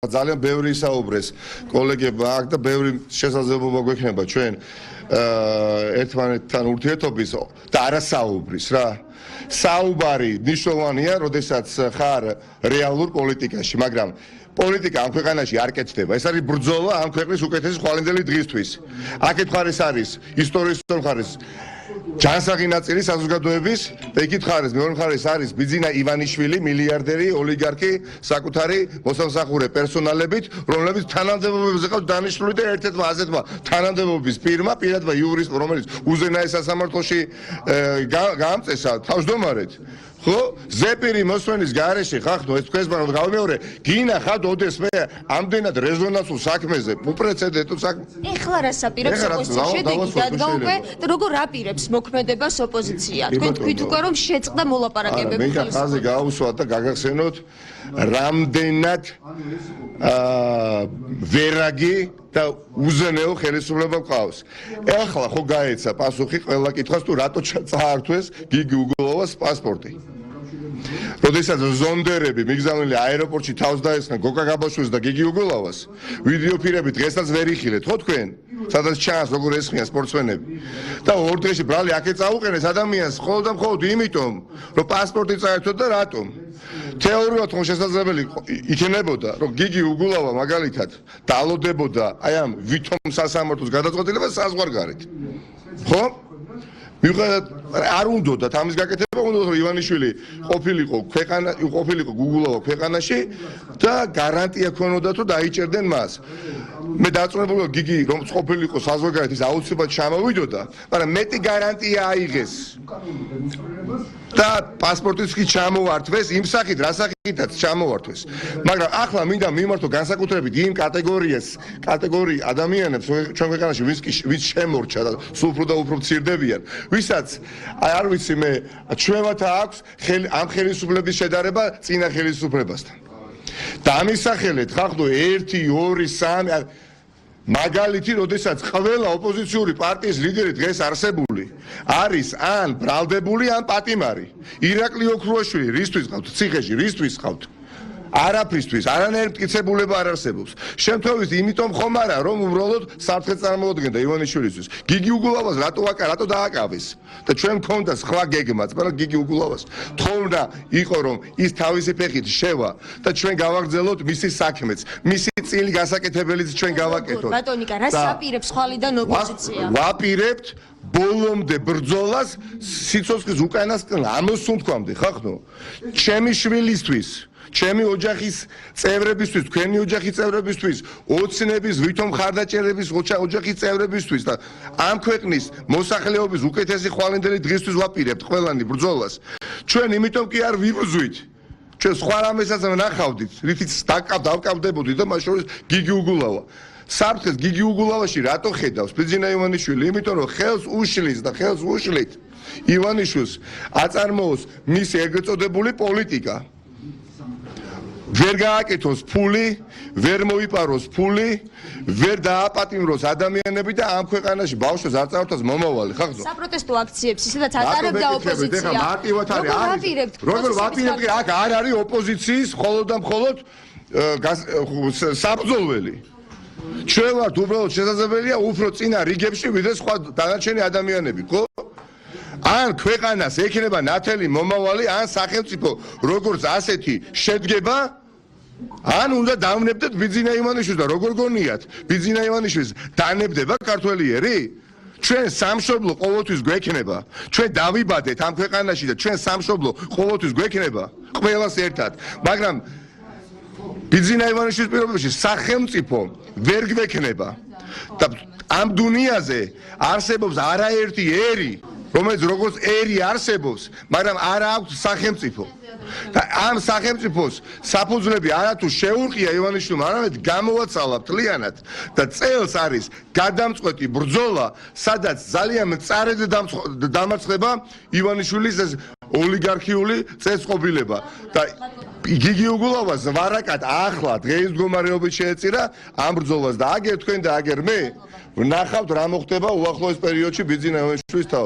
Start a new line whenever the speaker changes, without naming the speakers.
ძალიან ბევრი საუბრეს კოლეგებმა აქ და ბევრი შესაძლებლობა გვექნება ჩვენ ერთმანეთთან ურთიერთობის და არა საუბრის რა. საუბარი მნიშვნელოვანია, როდესაც ხარ რეალურ პოლიტიკაში, მაგრამ პოლიტიკა ამ ქვეყანაში არ კეთდება. ეს არის ბრძოლა ამ ქვეყნის უკეთესი ხვალინდელი დღისთვის. აქეთ მხარეს არის ისტორიის მხარეს ჯანსაღი ნაწილი საზოგადოების და იქით მხარეს მეორე მხარეს არის ბიძინა ივანიშვილი, მილიარდერი, ოლიგარქი, საკუთარი მოსამსახურე პერსონალებით, რომლებიც თანამდებობებზე ყავთ დანიშნული და ერთ-ერთმა ასეთმა თანამდებობის პირმა, პირადმა იურისტმა, რომელიც უზენაეს სასამართლოში გაამწესა თავმჯდომარედ. ხო, ზეპირი მოსვენის გარეშე ხახტო ეს თქვენს ბანად გავიმეორე, გინახავთ ოდეს მე ამდენად რეზონანსულ საქმეზე, უპრეცედენტულ საქმეზე.
ეხლა რა საპირებს ოპოზიცია შედეგი დადგა უკვე და როგორ აპირებს მოქმედებას ოპოზიცია? თქვენ თქვით უკვე რომ შეწყდა მოლაპარაკებები
მე ხაზე გავუსვათ და გაგახსენოთ რამდენად ვერაგი და უზენაო ხელისუფლება გვყავს. ეხლა ხო გაეცა პასუხი ყველა კითხვას თუ რატო წაართვეს გიგი უგულოვას პასპორტი. როდესაც ზონდერები მიგზავნილი აეროპორტში თავს დაესხნენ გოგა გაბაშვილს და გიგი უგულოვას, ვიდეო ფირები დღესაც ვერ იხილეთ, ხო თქვენ? სადაც ჩანს როგორ ესხიან სპორტსმენები. და ორ დღეში ბრალი აქეთ წაუყენეს ადამიანს მხოლოდ და მხოლოდ იმიტომ, რომ პასპორტი წაერთვათ და რატომ? თეორიულად ხომ შესაძლებელი იქნებოდა, რომ გიგი უგულოვა მაგალითად დალოდებოდა აი ამ ვითომ სასამართლოს გადაწყვეტილებას საზღვარგარეთ. ხო? მიუხედავად არ უნდათ ამის გაკეთება, უნდა რომ ივანიშვილი ყოფილიყო გუგულოვა ქვეყანაში და გარანტია ქონოდა თუ დაიჭერდნენ მას. მე დაწუნებული ვარ გიგი რომ ყოფილიყო საზღვარგარეთ ის აუცილებლად ჩამოვიდოდა, მაგრამ მეტი გარანტია აიღეს. და პასპორტიც კი ჩამოვართვეს იმ სახით, რა სახითაც ჩამოვართვეს. მაგრამ ახლა მინდა მიმართო განსაკუთრებით იმ კატეგორიი ადამიანებს ჩვენ ქვეყანაში ვინც შემორჩა და სულ უფრო და უფრო მცირდებიან, ვისაც არ ვიცი მე ჩვენათა აქვს ამ ხელისუფლების შედარება წინა ხელისუფლებასთან. და ამის სახელით ხახტო 1 2 3 მაგალითი, როდესაც ყველა ოპოზიციური პარტიის ლიდერი დღეს არსებული არის ან ბრალდებული, ან პატიმარი. ირაკლი ოქრუაშვილი რისთვის ყავთ ციხეში, რისთვის ყავთ? არაფრისთვის, არანაირი მტკიცებულება არ არსებობს. შემთხვევით იმიტომ ხომ არა, რომ უბრალოდ საფრთხე წარმოადგენდა ივანიშვილისთვის. გიგი უგულოვას რატო დააკავეს? და ჩვენ მქონდა სხვა გეგმაც, მაგრამ გიგი უგულოვას თხოვნა იყო რომ ის თავისი ფეხით შევა და ჩვენ გავაგრძელოთ მისი საქმეც, მისი წილი გასაკეთებელიც ჩვენ გავაკეთოთ.
ბატონიკა, რა საპირებს ხვალიდან ოპოზიცია?
ვაპირებთ ბოლომდე ბრძოლას სიცოცხლის უკანასკნელ ამოსუნთქვამდე, ხახტო? ჩემი შვილისთვის ჩემი ოჯახის წევრებისთვის, თქვენი ოჯახის წევრებისთვის, ოცნების ვითომ ხარდაჭერების ოჯახის წევრებისთვის და ამ ქვეყნის მოსახლეობის უკეთესი ხვალინდელი დღისთვის ვაპირებთ ყველანი ბრძოლას. ჩვენ იმიტომ კი არ ვიბრძვით. ჩვენ სხვა რამესაც ვნახავდით, რითიც დავკავდებოდით და მათ შორის გიგი უგულოვა. საფრთხეს გიგი უგულოვაში რატო ხედავს ბიძინა ივანიშვილი? იმიტომ რომ ხელს უშლის და ხელს უშლით ივანიშვილს აწარმოოს მისი ეგრეთ წოდებული პოლიტიკა. ვერ გააკეთოს ფული, ვერ მოიპაროს ფული, ვერ დააპატიმროს ადამიანები და ამ ქვეყანაში ბავშვებს არ წაართვას მომავალი, ხახტო?
საპროტესტო აქციებს ისედაც ატარებდა ოპოზიცია.
ეხლა მარტივად არის. როგორ ვაპირებთ? აქ არ არის ოპოზიციის მხოლოდ და მხოლოდ საბრძოლველი. ჩვენ ვართ უბრალოდ შესაძლებელია უფრო წინა რიგებში ვიდრე სხვა დანარჩენი ადამიანები, ხო? ან ქვეყანას ექნება ნათელი მომავალი, ან სახელმწიფო როგორც ასეთი შედგება, ან უნდა დავნებდეთ ბიძინა ივანიშვილს და როგორ გონიათ ბიძინა ივანიშვილს დანებდება ქართველიერი? ჩვენ სამშობლო ყოველთვის გვექნება, ჩვენ დავიბადეთ ამ ქვეყანაში და ჩვენ სამშობლო ყოველთვის გვექნება ყველას ერთად, მაგრამ ბიძინა ივანიშვილის პირობებში სახელმწიფო ვერ გვექნება და ამ დუნიაზე არსებობს არაერთი ერი, რომელიც როგორც ერი არსებობს, მაგრამ არ აქვს სახელმწიფო. და ამ სახელმწიფოს საფუძვლები არათუ შეურყია ივანიშვილმა, არამედ გამოვაცალა მთლიანად და წელს არის გადამწყვეტი ბრძოლა, სადაც ძალიან მწარედ დამარცხება ივანიშვილის ეს ოლიგარქიული წესწყობილება და გიგი უგულოვას ვარაკად ახლა დღეის მდგომარეობით შეეწირა ამ ბრძოლას და აგერ თქვენ და აგერ მე ვნახავთ რა მოხდება უახლოეს პერიოდში ბიძინა ივანიშვილის თავზე.